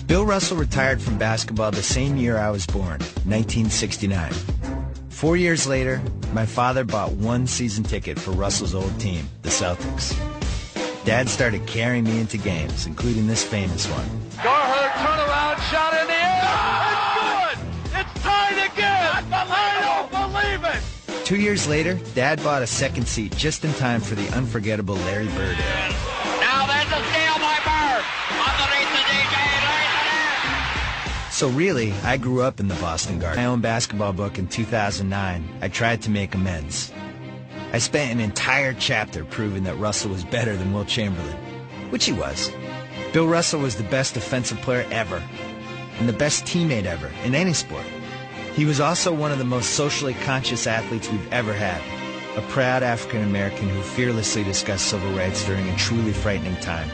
Bill Russell retired from basketball the same year I was born, 1969. 4 years later, my father bought one season ticket for Russell's old team, the Celtics. Dad started carrying me into games, including this famous one. Garherd turnaround shot in the air. It's good. It's tied again. I don't believe it. 2 years later, Dad bought a second seat just in time for the unforgettable Larry Bird era. Now there's a steal by Bird. Underneath the DJ. So really, I grew up in the Boston Garden. My own basketball book in 2009, I tried to make amends. I spent an entire chapter proving that Russell was better than Wilt Chamberlain, which he was. Bill Russell was the best offensive player ever, and the best teammate ever in any sport. He was also one of the most socially conscious athletes we've ever had, a proud African-American who fearlessly discussed civil rights during a truly frightening time.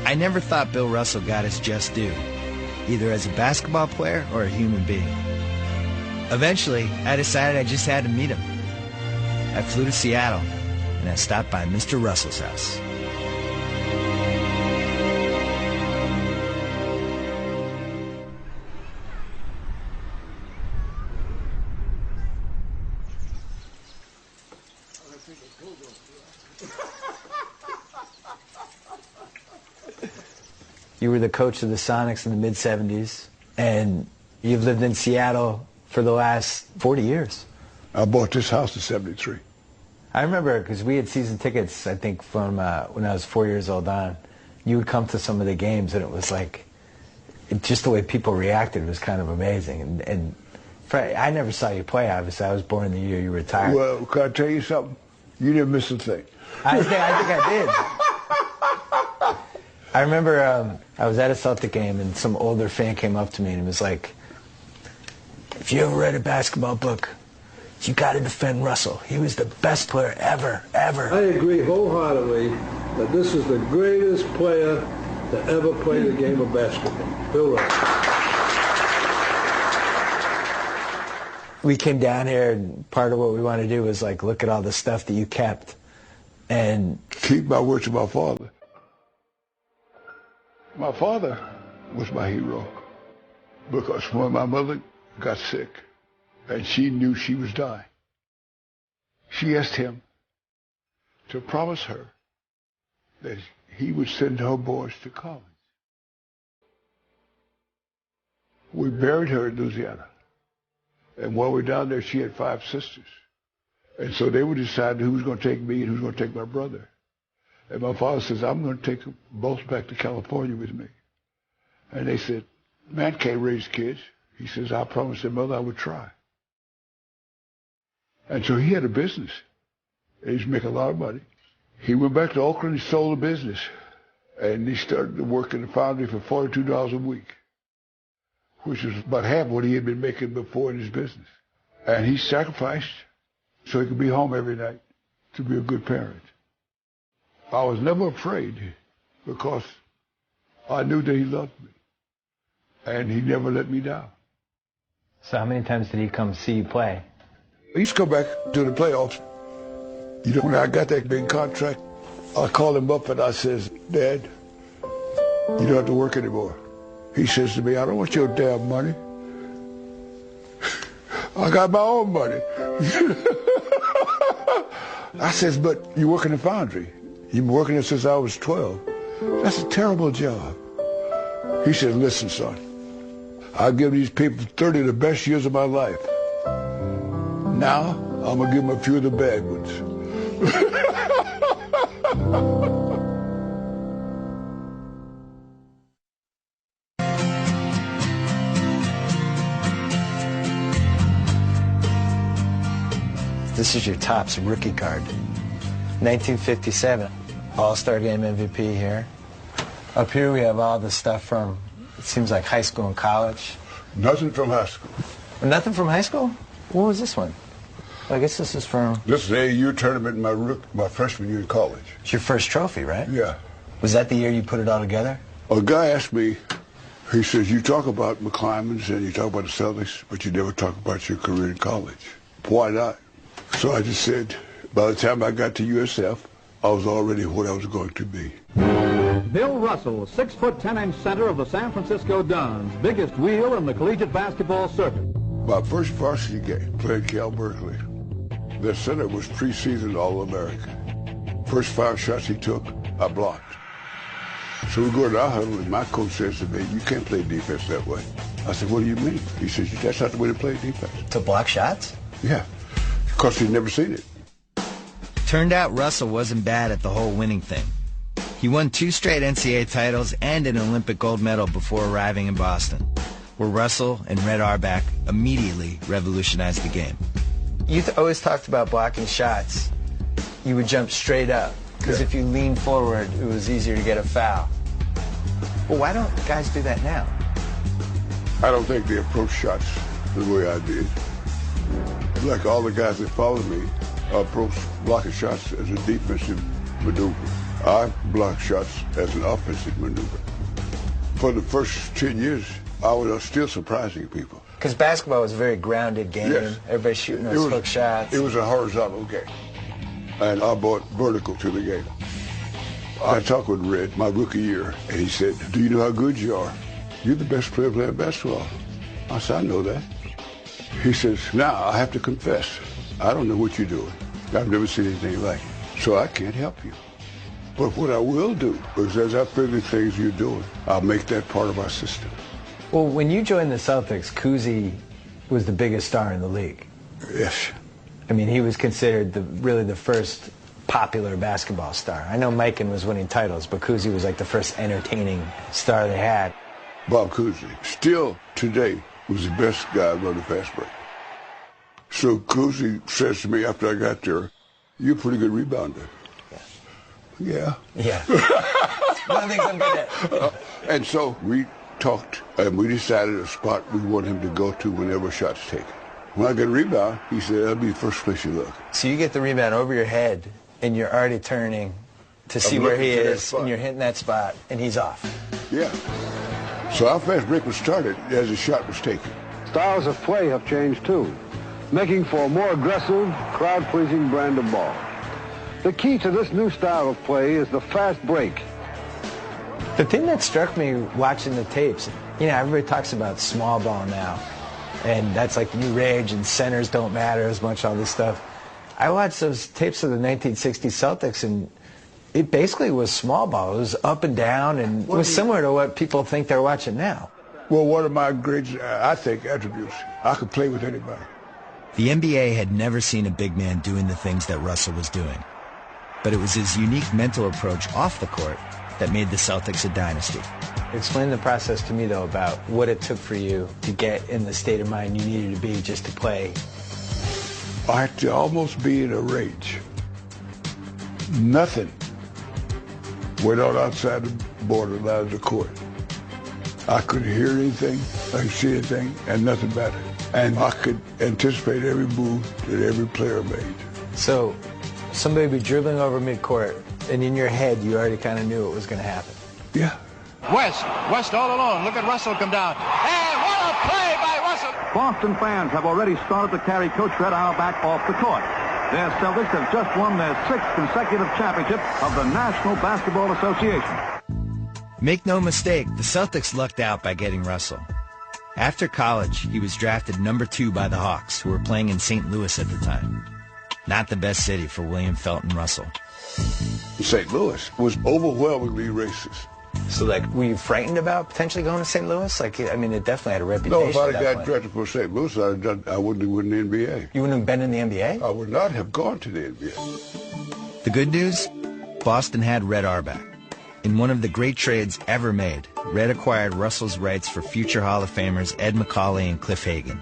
I never thought Bill Russell got his just due, either as a basketball player or a human being. Eventually, I decided I just had to meet him. I flew to Seattle, and I stopped by Mr. Russell's house. You were the coach of the Sonics in the mid-'70s, and you've lived in Seattle for the last 40 years. I bought this house in '73. I remember, because we had season tickets, I think, from when I was 4 years old on. You would come to some of the games, and it was like, just the way people reacted was kind of amazing. And I never saw you play, obviously. I was born the year you retired. Well, can I tell you something? You didn't miss a thing. I think I did. I remember I was at a Celtic game, and some older fan came up to me and was like, if you ever read a basketball book, you got to defend Russell. He was the best player ever, ever. I agree wholeheartedly that this is the greatest player to ever play the game of basketball, Bill Russell. We came down here, and part of what we wanted to do was like look at all the stuff that you kept and keep my word to my father. My father was my hero because when my mother got sick and she knew she was dying, she asked him to promise her that he would send her boys to college. We buried her in Louisiana. And while we were down there, she had 5 sisters. And so they would decide who was going to take me and who was going to take my brother. And my father says, I'm going to take them both back to California with me. And they said, man can't raise kids. He says, I promised their mother I would try. And so he had a business. And he was making a lot of money. He went back to Oakland, he sold the business. And he started to work in the foundry for $42 a week, which was about half what he had been making before in his business. And he sacrificed so he could be home every night to be a good parent. I was never afraid because I knew that he loved me. And he never let me down. So how many times did he come see you play? He used to come back to the playoffs. You know, when I got that big contract, I called him up and I says, Dad, you don't have to work anymore. He says to me, I don't want your damn money. I got my own money. I says, but you work in the foundry. You've been working there since I was 12. That's a terrible job. He said, listen, son, I've given these people 30 of the best years of my life. Now, I'm going to give them a few of the bad ones. This is your Topps rookie card. 1957, All-Star Game MVP here. Up here we have all the stuff from, it seems like high school and college. Nothing from high school. Nothing from high school? What was this one? Well, I guess this is from... This is the AAU tournament in my freshman year in college. It's your first trophy, right? Yeah. Was that the year you put it all together? A guy asked me, he says, you talk about McClymonds and you talk about the Celtics, but you never talk about your career in college. Why not? So I just said, by the time I got to USF, I was already what I was going to be. Bill Russell, 6'10" center of the San Francisco Dons, biggest wheel in the collegiate basketball circuit. My first varsity game, played Cal Berkeley. The center was preseason All-American. First 5 shots he took, I blocked. So we go to our huddle, and my coach says to me, "You can't play defense that way." I said, "What do you mean?" He says, "That's not the way to play defense." To block shots? Yeah, because he'd never seen it. Turned out Russell wasn't bad at the whole winning thing. He won 2 straight NCAA titles and an Olympic gold medal before arriving in Boston, where Russell and Red Auerbach immediately revolutionized the game. You always talked about blocking shots. You would jump straight up, because if you leaned forward, it was easier to get a foul. Well, why don't guys do that now? I don't think they approach shots the way I did. Like all the guys that follow me, I approach blocking shots as a defensive maneuver. I block shots as an offensive maneuver. For the first 10 years, I was still surprising people. Because basketball was a very grounded game. Yes. Everybody shooting those hook shots. It was a horizontal game. And I brought vertical to the game. I talked with Red my rookie year, and he said, "Do you know how good you are? You're the best player playing basketball." I said, "I know that." He says, "Now, I have to confess, I don't know what you're doing. I've never seen anything like it, so I can't help you. But what I will do is, as I figure the things you're doing, I'll make that part of our system." Well, when you joined the Celtics, Cousy was the biggest star in the league. Yes. I mean, he was considered really the first popular basketball star. I know Mikan was winning titles, but Cousy was like the first entertaining star they had. Bob Cousy, still today, was the best guy running fast break. So Cousy says to me after I got there, "You're a pretty good rebounder." Yeah. Yeah. One of the things I'm good at. And so we talked, and we decided a spot we want him to go to whenever a shot's taken. When I get a rebound, he said, "That'll be the first place you look." So you get the rebound over your head, and you're already turning to see where he is, and you're hitting that spot, and he's off. Yeah. So our fast break was started as the shot was taken. Styles of play have changed too, making for a more aggressive, crowd-pleasing brand of ball. The key to this new style of play is the fast break. The thing that struck me watching the tapes, you know, everybody talks about small ball now, and that's like the new rage, and centers don't matter as much, all this stuff. I watched those tapes of the 1960 Celtics, and it basically was small ball. It was up and down, and it was similar to what people think they're watching now. Well, one of my great, I think, attributes, I could play with anybody. The NBA had never seen a big man doing the things that Russell was doing. But it was his unique mental approach off the court that made the Celtics a dynasty. Explain the process to me, though, about what it took for you to get in the state of mind you needed to be just to play. I had to almost be in a rage. Nothing went on outside the borderline of the court. I couldn't hear anything, I could see anything, and nothing mattered. And I could anticipate every move that every player made. So somebody would be dribbling over midcourt, and in your head, you already kind of knew what was going to happen. Yeah. West all alone. Look at Russell come down. And what a play by Russell! Boston fans have already started to carry Coach Red Auerbach off the court. Their Celtics have just won their 6th consecutive championship of the National Basketball Association. Make no mistake, the Celtics lucked out by getting Russell. After college, he was drafted number 2 by the Hawks, who were playing in St. Louis at the time. Not the best city for William Felton Russell. St. Louis was overwhelmingly racist. So, like, were you frightened about potentially going to St. Louis? Like, I mean, it definitely had a reputation. No, if I had got drafted for St. Louis, I wouldn't have won the NBA. You wouldn't have been in the NBA? I would not have gone to the NBA. The good news? Boston had Red Auerbach. In one of the great trades ever made, Red acquired Russell's rights for future Hall of Famers Ed Macaulay and Cliff Hagan.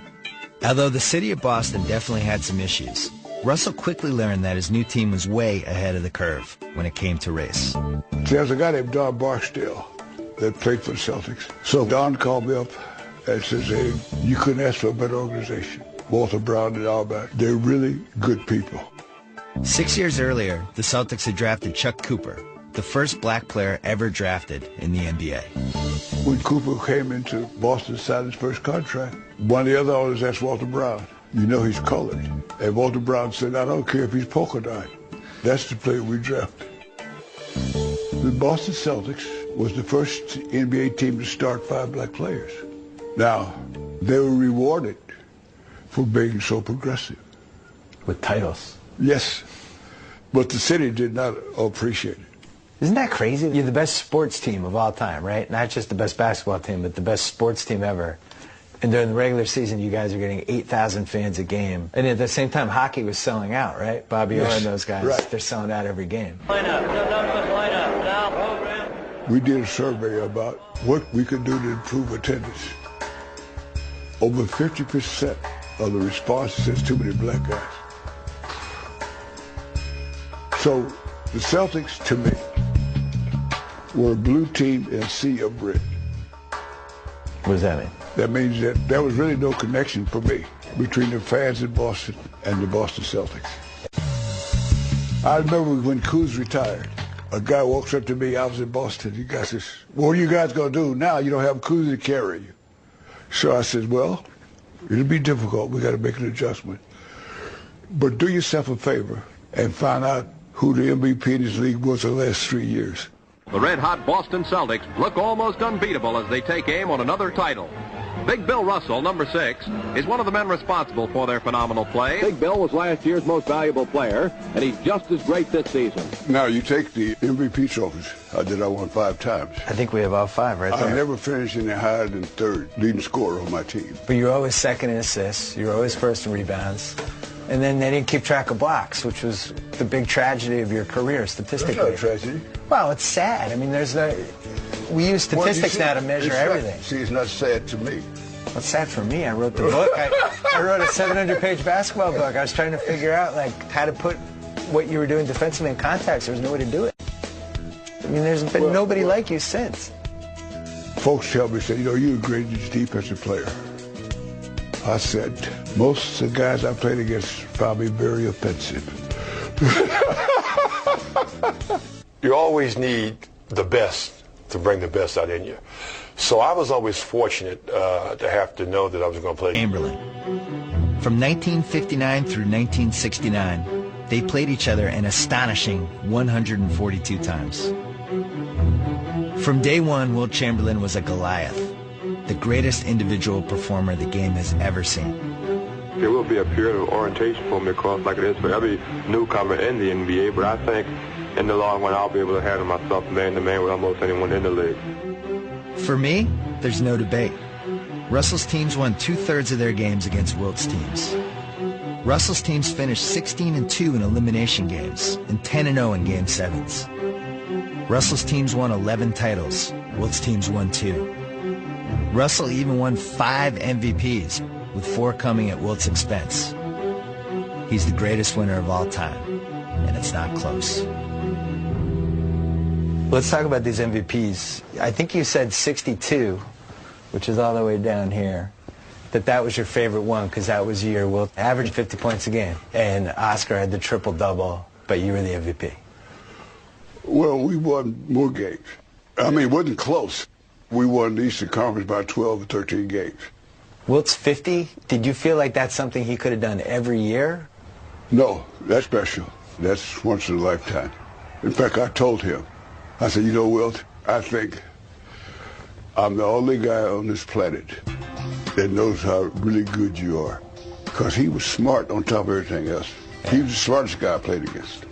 Although the city of Boston definitely had some issues, Russell quickly learned that his new team was way ahead of the curve when it came to race. There's a guy named Don Barksdale that played for the Celtics. So Don called me up and says, "Hey, you couldn't ask for a better organization. Walter Brown and Auerbach, they're really good people." 6 years earlier, the Celtics had drafted Chuck Cooper, the first black player ever drafted in the NBA. When Cooper came into Boston, signed his first contract, one of the other owners asked Walter Brown, "You know he's colored." And Walter Brown said, "I don't care if he's polka dot. That's the player we drafted." The Boston Celtics was the first NBA team to start 5 black players. Now, they were rewarded for being so progressive. With titles. Yes, but the city did not appreciate it. Isn't that crazy? You're the best sports team of all time, right? Not just the best basketball team, but the best sports team ever. And during the regular season, you guys are getting 8,000 fans a game. And at the same time, hockey was selling out, right? Bobby Orr and those guys, they're selling out every game. Line up. Now program. We did a survey about what we could do to improve attendance. Over 50% of the responses says too many black guys. So the Celtics, to me, were a blue team in a sea of red. What does that mean? That means that there was really no connection for me between the fans in Boston and the Boston Celtics. I remember when Kuz retired, a guy walks up to me, I was in Boston, the guy says, "What are you guys going to do now? You don't have Kuz to carry you." So I said, "Well, it'll be difficult. We got to make an adjustment. But do yourself a favor and find out who the MVP in this league was the last 3 years." The red-hot Boston Celtics look almost unbeatable as they take aim on another title. Big Bill Russell, number 6, is one of the men responsible for their phenomenal play. Big Bill was last year's most valuable player, and he's just as great this season. Now, you take the MVP trophies. I won 5 times. I think we have all 5 right there. I never finished any higher than 3rd leading scorer on my team. But you're always second in assists. You're always first in rebounds. And then they didn't keep track of blocks, which was the big tragedy of your career statistically. That's not a tragedy. Well, it's sad. I mean, we use statistics now to measure everything. See, it's not sad to me. It's sad for me. I wrote the book. I wrote a 700-page basketball book. I was trying to figure out how to put what you were doing defensively in context. There was no way to do it. I mean, there's been nobody like you since. Folks tell me, say, you're the greatest defensive player. I said, most of the guys I played against found me very offensive. You always need the best to bring the best out in you. So I was always fortunate to have to know that I was going to play Chamberlain. From 1959 through 1969, they played each other an astonishing 142 times. From day one, Wilt Chamberlain was a Goliath, the greatest individual performer the game has ever seen. There will be a period of orientation for me, of course, like it is for every newcomer in the NBA, but I think in the long run I'll be able to handle myself man-to-man with almost anyone in the league. For me, there's no debate. Russell's teams won 2/3 of their games against Wilt's teams. Russell's teams finished 16-2 in elimination games and 10-0 in Game 7s. Russell's teams won 11 titles. Wilt's teams won 2. Russell even won 5 MVPs, with 4 coming at Wilt's expense. He's the greatest winner of all time, and it's not close. Let's talk about these MVPs. I think you said 62, which is all the way down here, that was your favorite one because that was your Wilt averaged 50 points a game, and Oscar had the triple-double, but you were the MVP. Well, we won more games. I mean, it wasn't close. We won the Eastern Conference by 12 or 13 games. Wilt's 50, did you feel like that's something he could have done every year? No, that's special. That's once in a lifetime. In fact, I told him, I said, Wilt, I think I'm the only guy on this planet that knows how really good you are. Because he was smart on top of everything else. Yeah. He was the smartest guy I played against.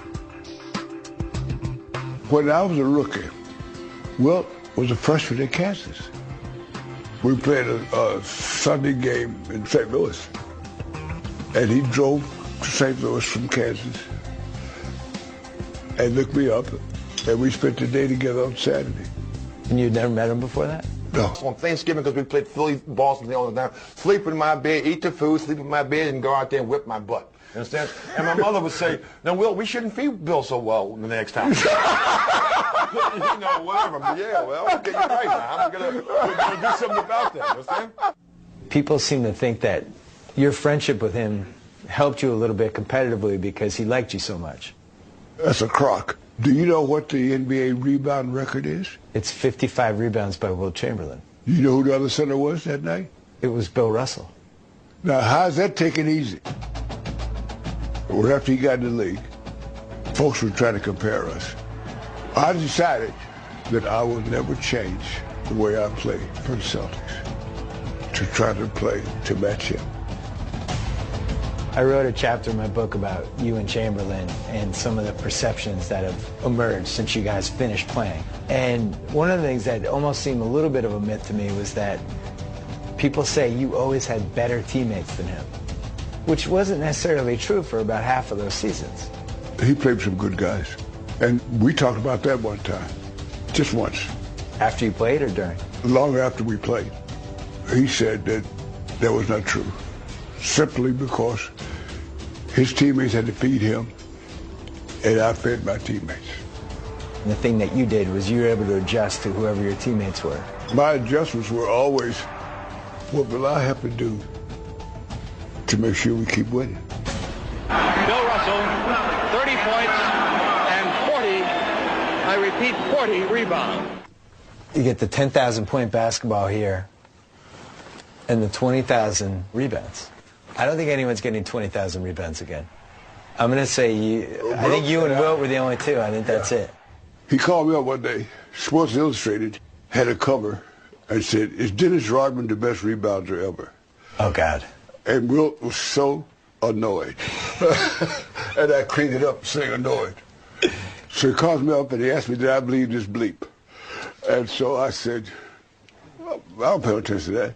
When I was a rookie, Wilt was a freshman in Kansas. We played a Sunday game in St. Louis. And he drove to St. Louis from Kansas and looked me up, and we spent the day together on Saturday. And you'd never met him before that? No. On Thanksgiving, because we played Philly, Boston all the time, sleep in my bed, eat the food, sleep in my bed, and go out there and whip my butt. You understand? And my mother would say, "No, Will, we shouldn't feed Bill so well the next time." Whatever. But yeah, well, okay, you're right now. We're gonna do something about that. You understand? People seem to think that your friendship with him helped you a little bit competitively because he liked you so much. That's a crock. Do you know what the NBA rebound record is? It's 55 rebounds by Wilt Chamberlain. You know who the other center was that night? It was Bill Russell. Now, how's that taken easy? Well, after he got in the league, folks were trying to compare us. I decided that I will never change the way I play for the Celtics, to try to play to match him. I wrote a chapter in my book about you and Chamberlain and some of the perceptions that have emerged since you guys finished playing. And one of the things that almost seemed a little bit of a myth to me was that people say you always had better teammates than him, which wasn't necessarily true for about half of those seasons. He played with some good guys. And we talked about that one time, just once. After you played or during? Long after we played. He said that that was not true, simply because his teammates had to feed him, and I fed my teammates. And the thing that you did was you were able to adjust to whoever your teammates were. My adjustments were always, what will I have to do to make sure we keep winning? Bill Russell, 30 points and 40, I repeat, 40 rebounds. You get the 10,000 point basketball here and the 20,000 rebounds. I don't think anyone's getting 20,000 rebounds again. I'm going to say I think you and Wilt were the only two. I think that's it. He called me up one day. Sports Illustrated had a cover and said, "Is Dennis Rodman the best rebounder ever?" Oh, God. And Wilt was so annoyed. And I cleaned it up saying annoyed. So he calls me up and he asked me, did I believe this bleep? And so I said, well, I don't pay attention to that.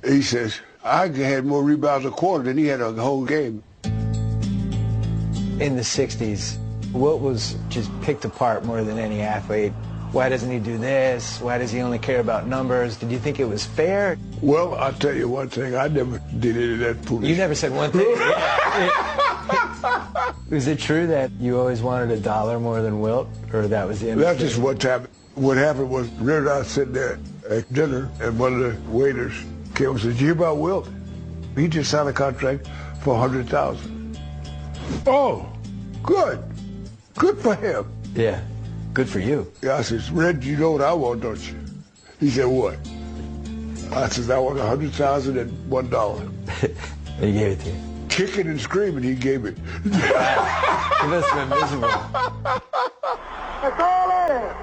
He says, I had more rebounds a quarter than he had a whole game. In the 60s, Wilt was just picked apart more than any athlete. Why doesn't he do this? Why does he only care about numbers? Did you think it was fair? Well, I'll tell you one thing. I never did any of that foolishness. You never said one thing. Is it true that you always wanted $1 more than Wilt? Or that was the end? That's just one time. What happened was, Red and I was sitting there at dinner, and one of the waiters came and said, "Did you hear about Wilt? He just signed a contract for $100,000. Oh, good. Good for him. Yeah. Good for you. Yeah, I says, Red, you know what I want, don't you? He said, what? I says, I want $100,000 and $1. He gave it to you. Kicking and screaming, he gave it. He must have been miserable. That's all it is.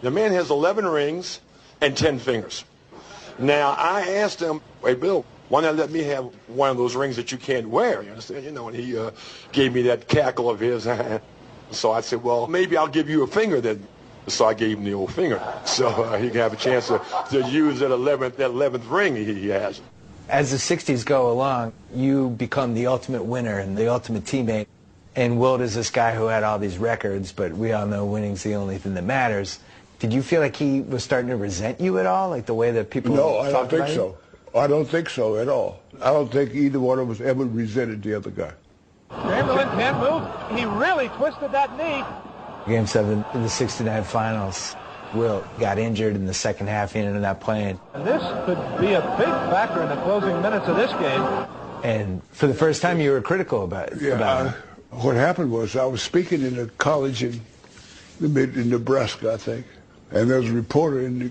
The man has 11 rings and 10 fingers. Now, I asked him, hey, Bill, why not let me have one of those rings that you can't wear? You understand? You know, and he gave me that cackle of his. So I said, well, maybe I'll give you a finger then. So I gave him the old finger. So he can have a chance to use that 11th ring he has. As the 60s go along, you become the ultimate winner and the ultimate teammate. And Wilt is this guy who had all these records, but we all know winning's the only thing that matters. Did you feel like he was starting to resent you at all, like the way that people No, I don't think about so. I don't think so at all. I don't think either one of us ever resented the other guy. Chamberlain can't move. He really twisted that knee. Game 7 in the '69 finals, Wilt got injured in the second half. He ended up playing. And this could be a big factor in the closing minutes of this game. And for the first time, you were critical about him. What happened was I was speaking in a college in Nebraska, I think, and there was a reporter and the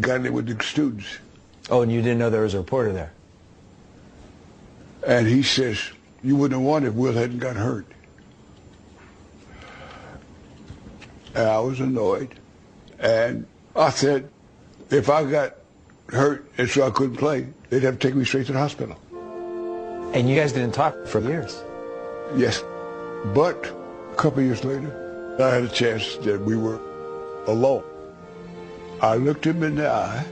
guy there with the students. Oh, and you didn't know there was a reporter there? And he says, you wouldn't have won if Wilt hadn't got hurt. And I was annoyed. And I said, if I got hurt and so I couldn't play, they'd have to take me straight to the hospital. And you guys didn't talk for years? Yes. But a couple of years later, I had a chance that we were alone. I looked him in the eye,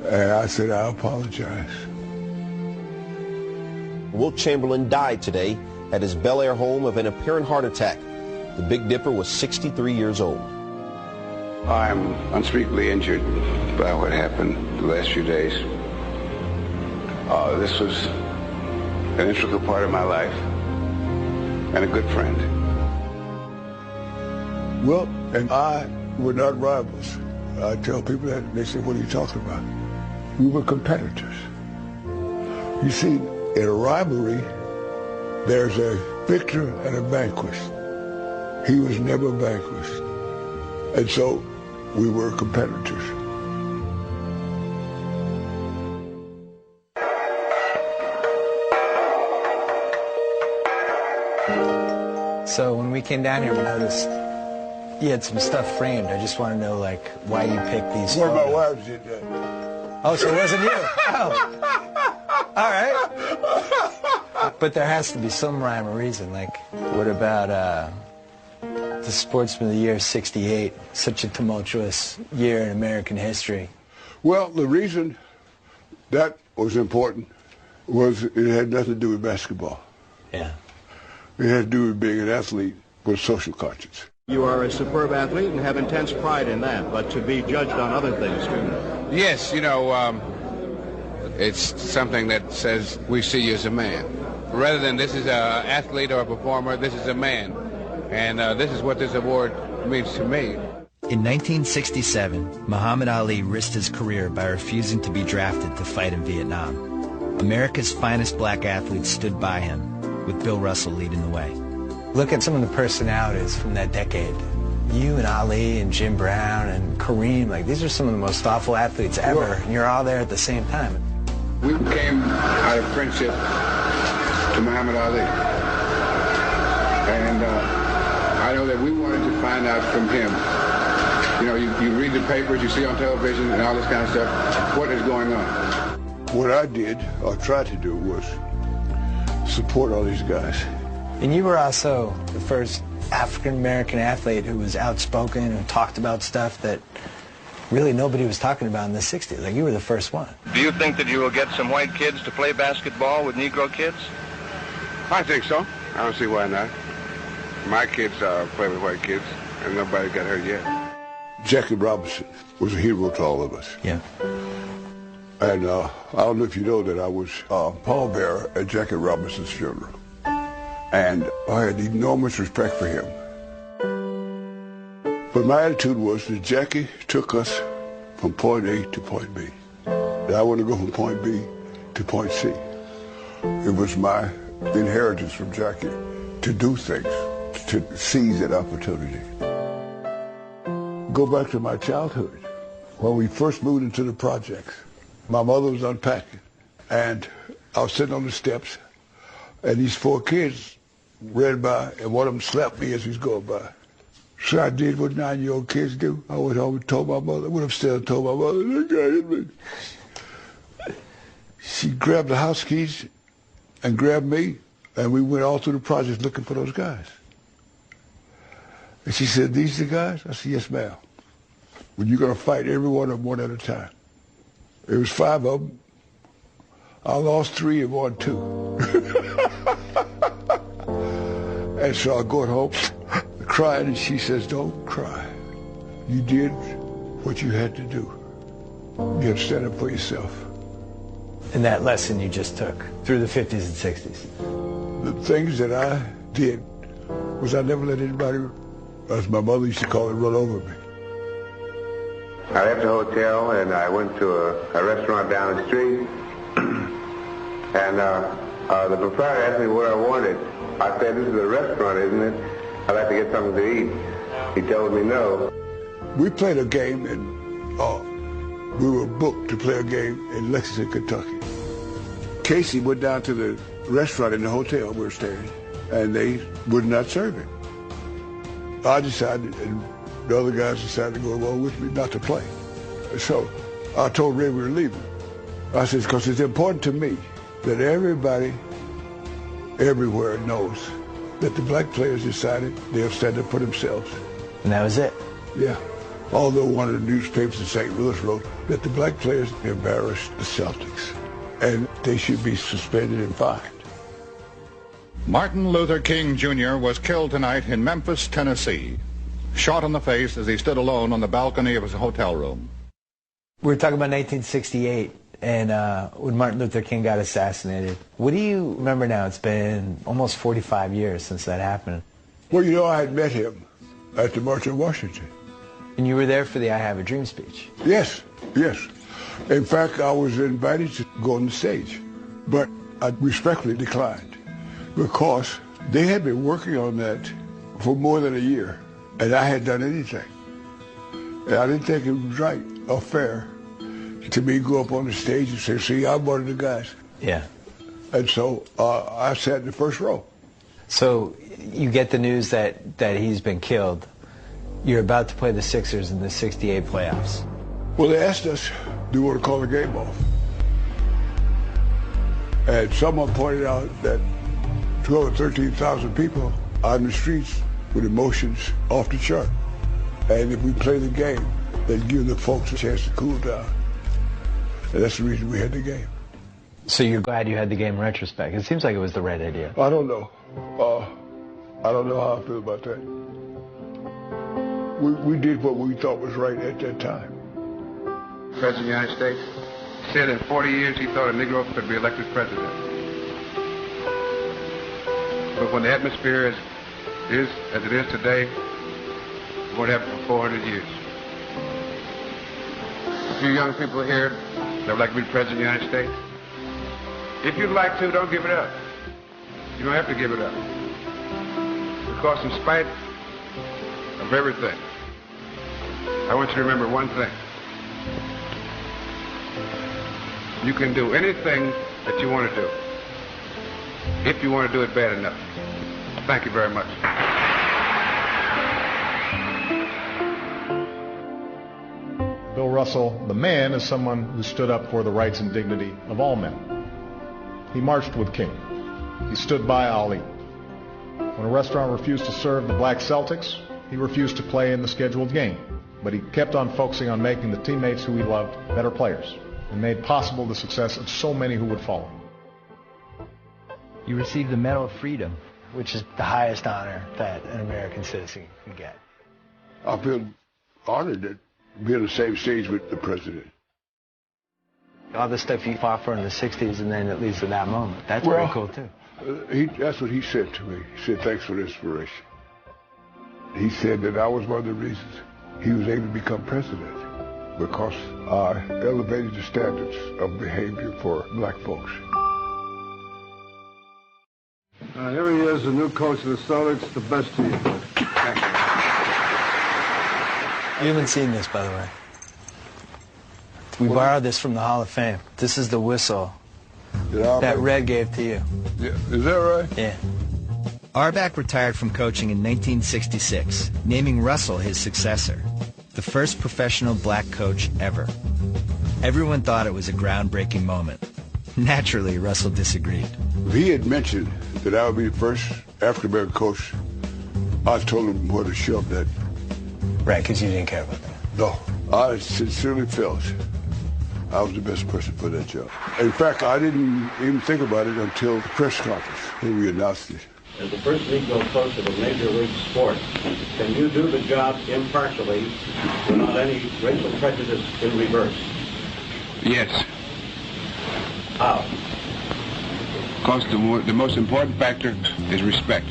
and I said, I apologize. Wilt Chamberlain died today at his Bel Air home of an apparent heart attack. The Big Dipper was 63 years old. I'm unspeakably injured by what happened the last few days. This was an integral part of my life and a good friend. Wilt and I were not rivals. I tell people that, and they say, what are you talking about? We were competitors. You see, in a rivalry, there's a victor and a vanquished. He was never vanquished. And so we were competitors. So when we came down here, we noticed You had some stuff framed. I just want to know, like, why you picked these One of my photos. wives did that. Oh, so it wasn't you? Oh. All right. But there has to be some rhyme or reason. Like, what about the Sportsman of the Year, 68, such a tumultuous year in American history? Well, the reason that was important was it had nothing to do with basketball. Yeah. It had to do with being an athlete with social conscience. You are a superb athlete and have intense pride in that, but to be judged on other things, too. Yes, you know, it's something that says we see you as a man. Rather than this is an athlete or a performer, this is a man. And this is what this award means to me. In 1967, Muhammad Ali risked his career by refusing to be drafted to fight in Vietnam. America's finest black athletes stood by him, with Bill Russell leading the way. Look at some of the personalities from that decade. You and Ali and Jim Brown and Kareem, like, these are some of the most thoughtful athletes ever, and you're all there at the same time. We came out of friendship to Muhammad Ali. And I know that we wanted to find out from him. You know, you read the papers, you see on television and all this kind of stuff, what is going on. What I did, or tried to do, was support all these guys. And you were also the first African-American athlete who was outspoken and talked about stuff that really nobody was talking about in the 60s. Like, you were the first one. Do you think that you will get some white kids to play basketball with Negro kids? I think so. I don't see why not. My kids play with white kids, and nobody got hurt yet. Jackie Robinson was a hero to all of us. Yeah. And I don't know if you know that I was pallbearer at Jackie Robinson's funeral. And I had enormous respect for him. But my attitude was that Jackie took us from point A to point B. And I want to go from point B to point C. It was my inheritance from Jackie to do things, to seize that opportunity. Go back to my childhood, when we first moved into the projects. My mother was unpacking, and I was sitting on the steps, and these 4 kids ran by, and one of them slapped me as he was going by. So I did what 9-year-old kids do. I went home and told my mother. I went upstairs and told my mother, that guy hit me. She grabbed the house keys and grabbed me, and we went all through the projects looking for those guys. And she said, these the guys? I said, yes, ma'am. Well, you're going to fight every one of them one at a time. There was 5 of them. I lost 3 and won 2. And so I go home crying, and she says, don't cry. You did what you had to do. You have to stand up for yourself. And that lesson you just took through the 50s and 60s. The things that I did was I never let anybody, as my mother used to call it, run over me. I left the hotel and I went to a restaurant down the street. And the proprietor asked me what I wanted. I said, this is a restaurant, isn't it? I'd like to get something to eat. He told me no. We played a game, and we were booked to play a game in Lexington, Kentucky. Casey went down to the restaurant in the hotel we were staying, and they would not serve him. I decided, and the other guys decided to go along with me not to play. So I told Ray we were leaving. I said, because it's important to me that everybody everywhere knows that the black players decided they'll stand up for themselves. And that was it? Yeah. Although one of the newspapers in St. Louis wrote that the black players embarrassed the Celtics and they should be suspended and fined. Martin Luther King Jr. was killed tonight in Memphis, Tennessee, shot in the face as he stood alone on the balcony of his hotel room. We were talking about 1968 and when Martin Luther King got assassinated. What do you remember now? It's been almost 45 years since that happened. Well, you know, I had met him at the March on Washington. And you were there for the I Have a Dream speech? Yes, yes. In fact, I was invited to go on the stage, but I respectfully declined because they had been working on that for more than a year, and I hadn't done anything. And I didn't think it was right or fair to me go up on the stage and say, see, I'm one of the guys. Yeah. And so I sat in the first row. So you get the news that he's been killed, You're about to play the Sixers in the '68 playoffs. Well, they asked us, do we want to call the game off? And someone pointed out that 12 or 13,000 people on the streets with emotions off the chart. And if we play the game, they'd give the folks a chance to cool down. And that's the reason we had the game. So you're glad you had the game in retrospect. It seems like it was the right idea. I don't know. I don't know how I feel about that. We did what we thought was right at that time. President of the United States said in 40 years he thought a Negro could be elected president. But when the atmosphere is as it is today, it won't happen for 400 years. A few young people here that would like to be president of the United States. If you'd like to, don't give it up. You don't have to give it up. Because in spite of everything, I want you to remember one thing. You can do anything that you want to do, if you want to do it bad enough. Thank you very much. Bill Russell, the man, is someone who stood up for the rights and dignity of all men. He marched with King. He stood by Ali. When a restaurant refused to serve the black Celtics, he refused to play in the scheduled game. But he kept on focusing on making the teammates who he loved better players, and made possible the success of so many who would follow. You received the Medal of Freedom, which is the highest honor that an American citizen can get. I feel honored to be on the same stage with the president. All the stuff you fought for in the 60s and then it leads to that moment. That's very cool, too. That's what he said to me. He said, thanks for the inspiration. He said that I was one of the reasons he was able to become president, because I elevated the standards of behavior for black folks. Here he is, the new coach of the Celtics. The best to you. Thank you. You haven't seen this, by the way. We borrowed this from the Hall of Fame. This is the whistle that Red gave to you. Yeah. Is that right? Yeah. Auerbach retired from coaching in 1966, naming Russell his successor, the first professional black coach ever. Everyone thought it was a groundbreaking moment. Naturally, Russell disagreed. If he had mentioned that I would be the first African-American coach, I told him where to shove that. Right, because you didn't care about that. No, I sincerely felt I was the best person for that job. In fact, I didn't even think about it until the press conference when we announced it. As the first Negro coach of a major league sport, can you do the job impartially without any racial prejudice in reverse? Yes. How? Because the most important factor is respect.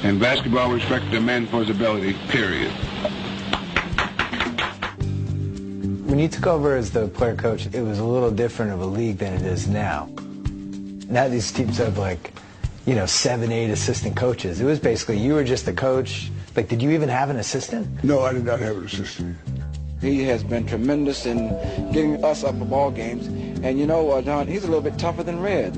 And basketball respects a man for his ability, period. When you took over as the player coach, it was a little different of a league than it is now. Now these teams have 7, 8 assistant coaches. It was basically you were just the coach. Did you even have an assistant? No, I did not have an assistant. He has been tremendous in getting us up for ball games. And Don, he's a little bit tougher than Red.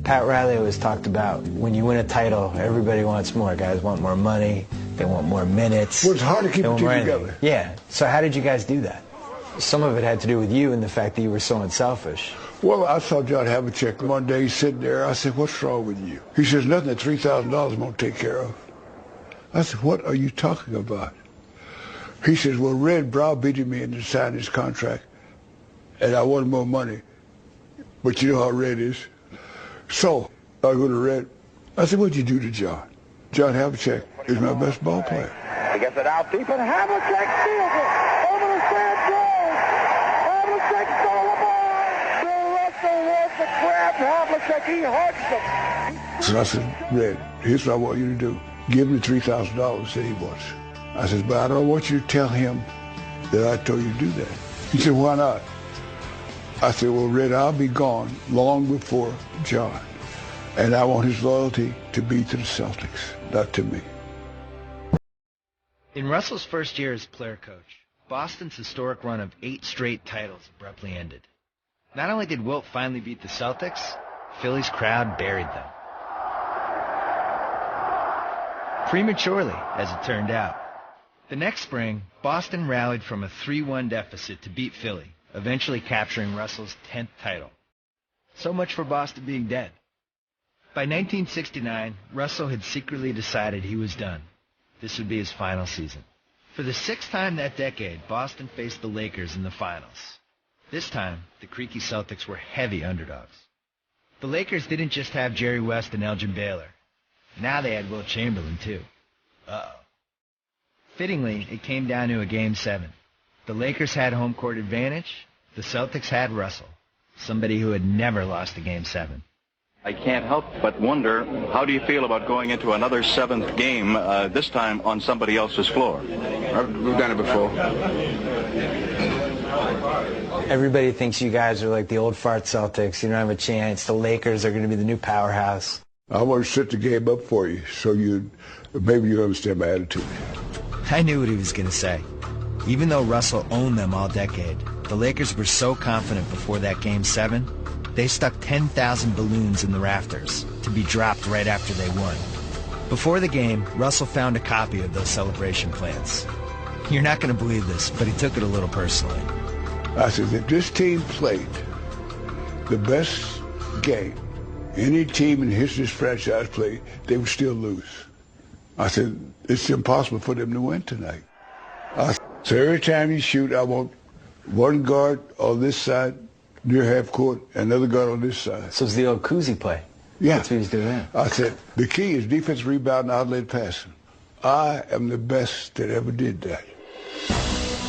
Pat Riley always talked about when you win a title, everybody wants more. Guys want more money. They want more minutes. Well, it's hard to keep a team together. Yeah. So how did you guys do that? Some of it had to do with you and the fact that you were so unselfish. Well, I saw John Havlicek one day sitting there. I said, what's wrong with you? He says, nothing that $3,000 won't take care of. I said, what are you talking about? He says, well, Red browbeated me into signing his contract, and I wanted more money. But you know how Red is. So I go to Red. I said, what'd you do to John? John Havlicek is my best ball player. He gets it out deep, and Havlicek steals it. Over the sand goes. Havlicek stole the ball. Bill Russell wants to grab Havlicek. He hugs him. So I said, Red, here's what I want you to do. Give him the $3,000 that he wants. I said, but I don't want you to tell him that I told you to do that. He said, why not? I said, well, Red, I'll be gone long before John. And I want his loyalty to be to the Celtics, not to me. In Russell's first year as player coach, Boston's historic run of 8 straight titles abruptly ended. Not only did Wilt finally beat the Celtics, Philly's crowd buried them. Prematurely, as it turned out. The next spring, Boston rallied from a 3-1 deficit to beat Philly, eventually capturing Russell's 10th title. So much for Boston being dead. By 1969, Russell had secretly decided he was done. This would be his final season. For the 6th time that decade, Boston faced the Lakers in the finals. This time, the creaky Celtics were heavy underdogs. The Lakers didn't just have Jerry West and Elgin Baylor. Now they had Wilt Chamberlain, too. Uh-oh. Fittingly, it came down to a Game 7. The Lakers had home court advantage. The Celtics had Russell, somebody who had never lost a Game 7. I can't help but wonder, how do you feel about going into another 7th game, this time on somebody else's floor? We've done it before. Everybody thinks you guys are like the old fart Celtics. You don't have a chance. The Lakers are going to be the new powerhouse. I want to set the game up for you so maybe you understand my attitude. I knew what he was going to say. Even though Russell owned them all decade, the Lakers were so confident before that Game 7, they stuck 10,000 balloons in the rafters to be dropped right after they won. Before the game, Russell found a copy of those celebration plans. You're not going to believe this, but he took it a little personally. I said, if this team played the best game any team in history of this franchise played, they would still lose. I said, it's impossible for them to win tonight. So every time you shoot, I want one guard on this side, near half court, another guard on this side. So it's the old koozie play. Yeah. That's what he's doing there. I said, the key is defense, rebound, and outlet passing. I am the best that ever did that.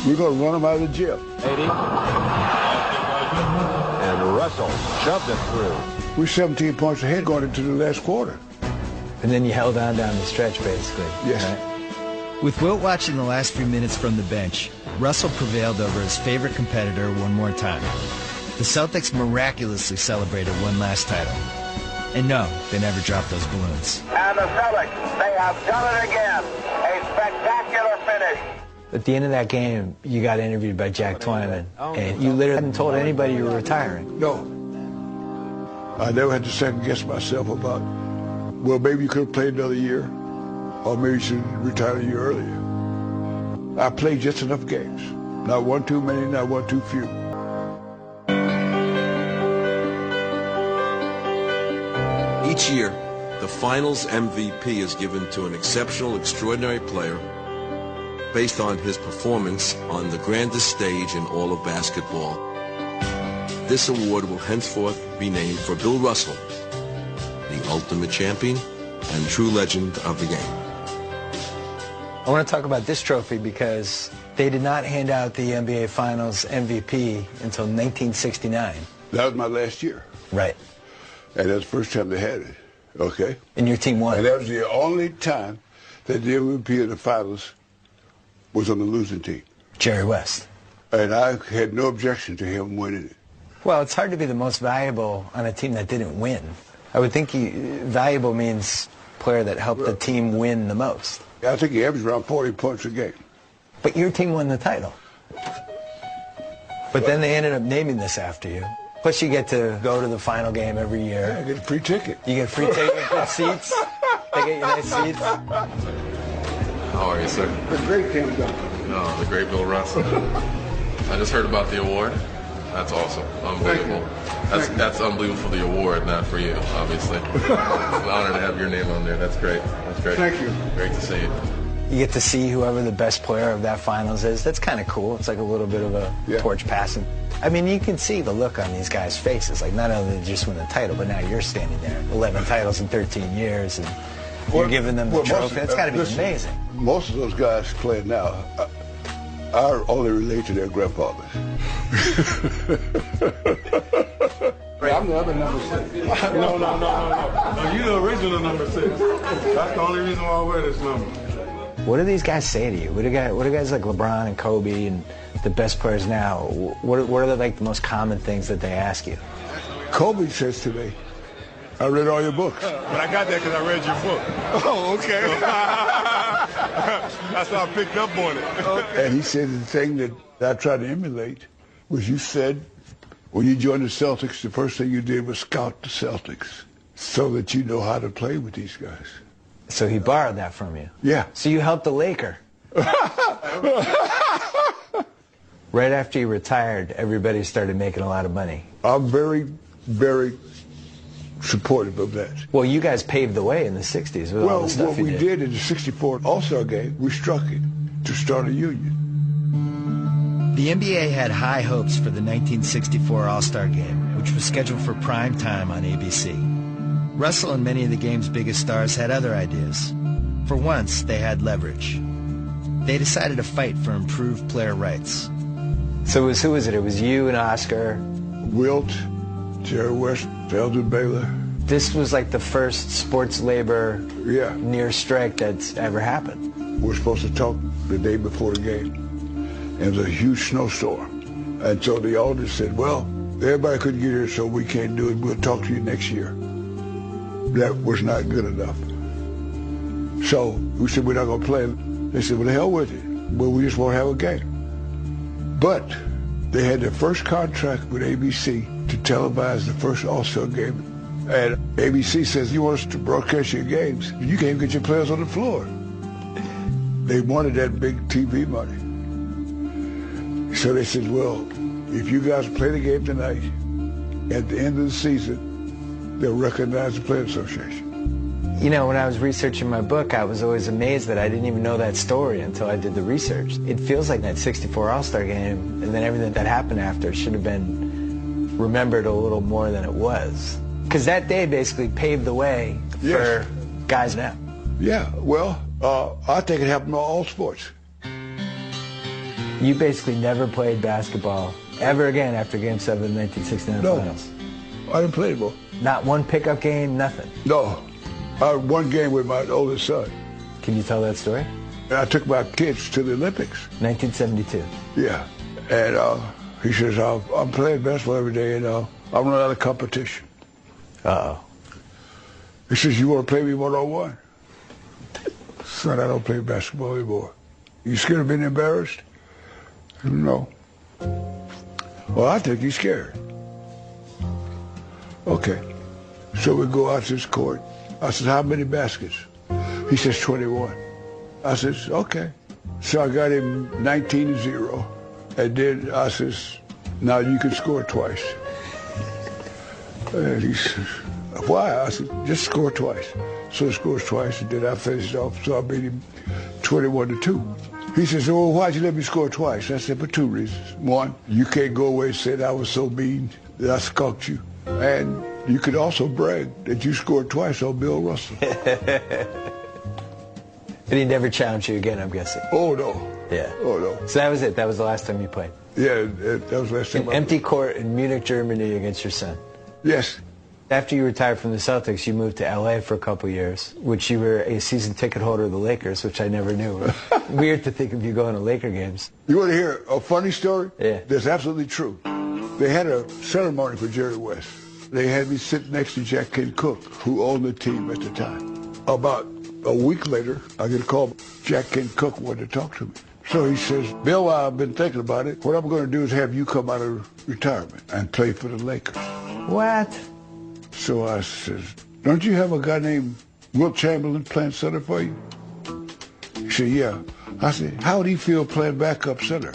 We're going to run them out of the gym. 80. And Russell shoved it through. We're 17 points ahead going into the last quarter. And then you held on down the stretch, basically. Yes. Right? With Wilt watching the last few minutes from the bench, Russell prevailed over his favorite competitor one more time. The Celtics miraculously celebrated one last title. And no, they never dropped those balloons. And the Celtics, they have done it again. A spectacular finish. At the end of that game, you got interviewed by Jack Twyman, and you literally hadn't told anybody you were retiring. No. I never had to second-guess myself about, well, maybe you could have played another year, or maybe you should have retired a year earlier. I played just enough games. Not one too many, not one too few. Each year, the Finals MVP is given to an exceptional, extraordinary player based on his performance on the grandest stage in all of basketball. This award will henceforth be named for Bill Russell, the ultimate champion and true legend of the game. I want to talk about this trophy because they did not hand out the NBA Finals MVP until 1969. That was my last year. Right. And that's the first time they had it, okay? And your team won. And that was the only time that the MVP of the Finals was on the losing team. Jerry West. And I had no objection to him winning it. Well, it's hard to be the most valuable on a team that didn't win. I would think valuable means player that helped the team win the most. I think he averaged around 40 points a game. But your team won the title. But then they ended up naming this after you. Plus you get to go to the final game every year. Yeah, I get a free ticket. You get free ticket, good seats. They get you nice seats. How are you, sir? The great Tim Duncan. No, the great Bill Russell. I just heard about the award. That's awesome. Unbelievable. That's unbelievable for the award, not for you, obviously. It's an honor to have your name on there. That's great. That's great. Thank you. Great to see you. You get to see whoever the best player of that finals is. That's kind of cool. It's like a little bit of a torch passing. I mean, you can see the look on these guys' faces. Like, not only did they just win the title, but now you're standing there. 11 titles in 13 years, and you're giving them the trophy. That's got to be amazing. Most of those guys playing now are only related to their grandfathers. I'm the other number 6. No, you're the original number 6. That's the only reason why I wear this number. What do these guys say to you? What do guys like LeBron and Kobe and the best players now, what are like the most common things that they ask you? Kobe says to me, I read all your books. But I got that because I read your book. Oh, okay. That's how I picked up on it. Okay. And he said the thing that I tried to emulate was you said when you joined the Celtics, the first thing you did was scout the Celtics so that you know how to play with these guys. So he borrowed that from you? Yeah. So you helped the Laker. Right after you retired, everybody started making a lot of money. I'm very, very supportive of that. Well, you guys paved the way in the 60s with all the stuff what you we did. did in the '64 All-Star game, we struck it to start a union. The NBA had high hopes for the 1964 All-Star game, which was scheduled for prime time on ABC. Russell and many of the game's biggest stars had other ideas. For once, they had leverage. They decided to fight for improved player rights. So who was it? It was you and Oscar? Wilt, Jerry West, Elgin Baylor. This was like the first sports labor near strike that's ever happened. We were supposed to talk the day before the game. And it was a huge snowstorm. And so the elders said, well, everybody couldn't get here, so we can't do it. We'll talk to you next year. That was not good enough. So we said, we're not going to play. They said, well, the hell with it. Well, we just want to have a game. But they had their first contract with ABC to televise the first All-Star game. And ABC says, you want us to broadcast your games, you can't get your players on the floor. They wanted that big TV money. So they said, well, if you guys play the game tonight, at the end of the season, they'll recognize the Players Association. You know, when I was researching my book, I was always amazed that I didn't even know that story until I did the research. It feels like that '64 All-Star game and then everything that happened after should have been remembered a little more than it was. Because that day basically paved the way for guys now. Yeah, well, I think it happened in all sports. You basically never played basketball ever again after Game 7 of the 1969 Finals? I didn't play anymore. Not one pickup game, nothing? No. I had one game with my oldest son. Can you tell that story? I took my kids to the Olympics. 1972. Yeah. And he says, I'm playing basketball every day, and I'm running out of competition. Uh-oh. He says, you want to play me one-on-one? Son, I don't play basketball anymore. You scared of being embarrassed? No. Well, I think he's scared. Okay. So we go out to this court. I said, how many baskets? He says, 21. I says, okay. So I got him 19-0. And then I says, now you can score twice. And he says, why? I said, just score twice. So he scores twice, and then I finished off, so I beat him 21-2. He says, well, why'd you let me score twice? I said, for two reasons. One, you can't go away and say that I was so mean that I skunked you. And you could also brag that you scored twice on Bill Russell. And he never challenged you again, I'm guessing. Oh, no. Yeah. Oh, no. So that was it. That was the last time you played. Yeah, that was the last time. An empty court in Munich, Germany against your son. Yes. After you retired from the Celtics, you moved to L.A. for a couple years, which you were a season ticket holder of the Lakers, which I never knew. Weird to think of you going to Laker games. You want to hear a funny story? Yeah. That's absolutely true. They had a ceremony for Jerry West. They had me sit next to Jack Kent Cooke, who owned the team at the time. About a week later, I get a call. Jack Kent Cooke wanted to talk to me. So he says, Bill, I've been thinking about it. What I'm going to do is have you come out of retirement and play for the Lakers. What? So I says, don't you have a guy named Wilt Chamberlain playing center for you? He said, yeah. I said, how would he feel playing backup center?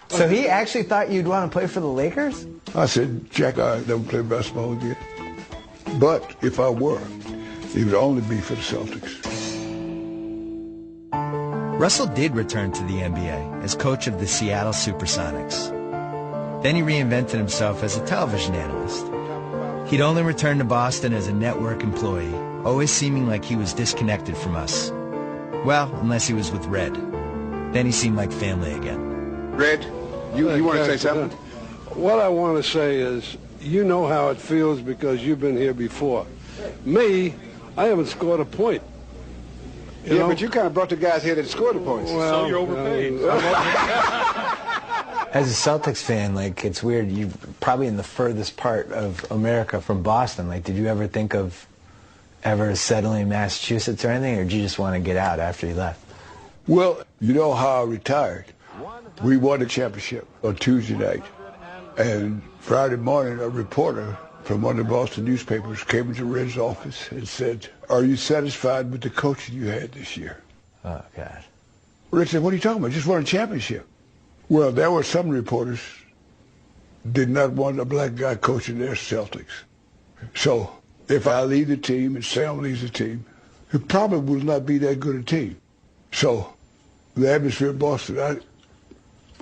So he actually thought you'd want to play for the Lakers? I said, Jack, I never play basketball again. But if I were, it would only be for the Celtics. Russell did return to the NBA as coach of the Seattle Supersonics. Then he reinvented himself as a television analyst. He'd only return to Boston as a network employee, always seeming like he was disconnected from us. Well, unless he was with Red. Then he seemed like family again. Red, you want to say something? What I want to say is, you know how it feels because you've been here before. Me, I haven't scored a point. You know? But you kind of brought the guys here that scored the points. Well, so you're overpaid. As a Celtics fan, like, it's weird. You're probably in the furthest part of America from Boston. Like, did you ever think of ever settling in Massachusetts or anything, or did you just want to get out after you left? Well, you know how I retired. We won the championship on Tuesday night. And Friday morning, a reporter from one of the Boston newspapers came into Red's office and said, "Are you satisfied with the coaching you had this year?" Oh, God. Red said, "What are you talking about? Just won a championship." Well, there were some reporters did not want a black guy coaching their Celtics. So if I leave the team and Sam leaves the team, it probably will not be that good a team. So the atmosphere in Boston,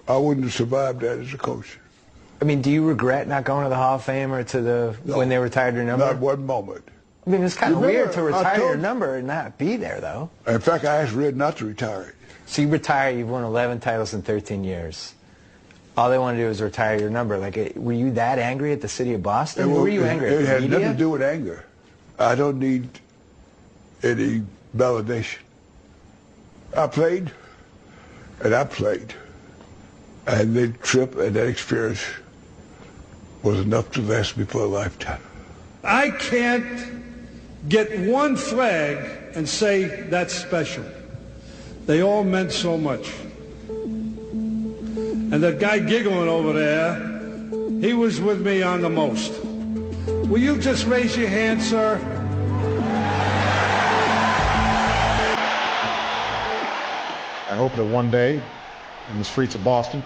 I wouldn't have survived that as a coach. I mean, do you regret not going to the Hall of Fame or to the when they retired your number? Not one moment. I mean, it's kind of weird to retire your number and not be there, though. In fact, I asked Red not to retire it. So you retire, you've won 11 titles in 13 years. All they want to do is retire your number. Like, were you that angry at the city of Boston? Who were you angry at? It had media? nothing to do with anger. I don't need any validation. I played, and I played. And that trip and that experience was enough to last me for a lifetime. I can't get one flag and say that's special. They all meant so much. And that guy giggling over there, he was with me on the most. Will you just raise your hand, sir? I hope that one day, in the streets of Boston,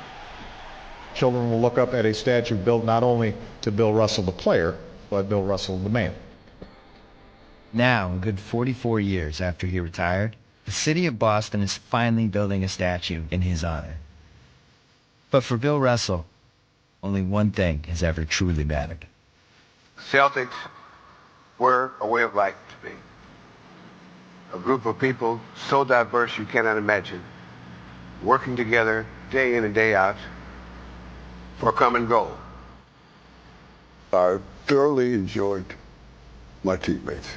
children will look up at a statue built not only to Bill Russell the player, but Bill Russell the man. Now, a good 44 years after he retired, the city of Boston is finally building a statue in his honor. But for Bill Russell, only one thing has ever truly mattered. Celtics were a way of life to me. A group of people so diverse you cannot imagine, working together day in and day out for a common goal. I thoroughly enjoyed my teammates.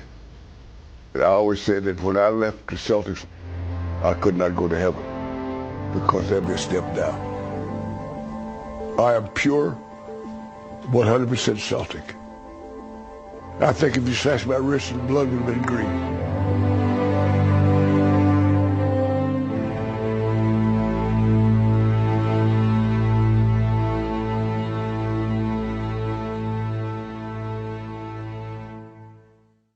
And I always said that when I left the Celtics, I could not go to heaven because that'd be a step down. I am pure, 100% Celtic. I think if you slashed my wrist, the blood would have been green.